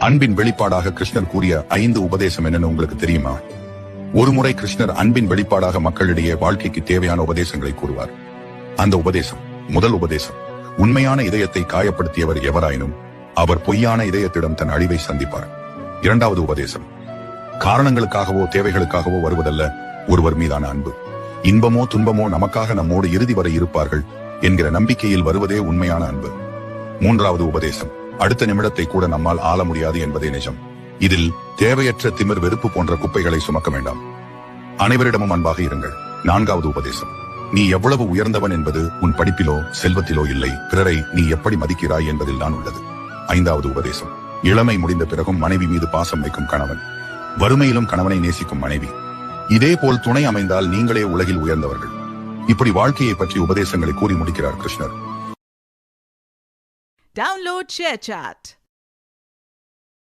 அன்பின் வெளிப்பாடாக கிருஷ்ணர் கூறிய 5 உபதேசம் என்னன்னு உங்களுக்கு தெரியுமா? ஒருமுறை கிருஷ்ணர் அன்பின் வெளிப்பாடாக மக்களிடையே வாழ்க்கைக்கு தேவையான உபதேசங்களை கூறுவார். அந்த உபதேசம், முதல் உபதேசம், உண்மையான இதயத்தை காயப்படுத்தியவர் எவராயினும் அவர் பொய்யான இதயத்திடம் தன் அழிவை சந்திப்பார். இரண்டாவது உபதேசம், காரணங்களுக்காகவோ தேவைகளுக்காகவோ வருவதல்ல ஒருவர் மீதான அன்பு. இன்பமோ துன்பமோ நமக்காக நம்மோடு இறுதி வரை இருப்பார்கள் என்கிற நம்பிக்கையில் வருவதே உண்மையான அன்பு. மூன்றாவது உபதேசம், அடுத்த நிமிடத்தை கூட நம்மால் ஆள முடியாது என்பதே நிஜம். இதில் தேவையற்ற திமிர், வெறுப்பு போன்ற குப்பைகளை சுமக்க வேண்டாம். அனைவரிடமும் அன்பாக இருங்கள். நான்காவது உபதேசம், நீ எவ்வளவு உயர்ந்தவன் என்பது உன் படிப்பிலோ செல்வத்திலோ இல்லை, பிறரை நீ எப்படி மதிக்கிறாய் என்பதில் தான் உள்ளது. ஐந்தாவது உபதேசம், இளமை முடிந்த பிறகும் மனைவி மீது பாசம் வைக்கும் கணவன், வறுமையிலும் கணவனை நேசிக்கும் மனைவி, இதே போல் துணை அமைந்தால் நீங்களே உலகில் உயர்ந்தவர்கள். இப்படி வாழ்க்கையை பற்றி உபதேசங்களை கூறி முடிக்கிறார் கிருஷ்ணர். Download ShareChat.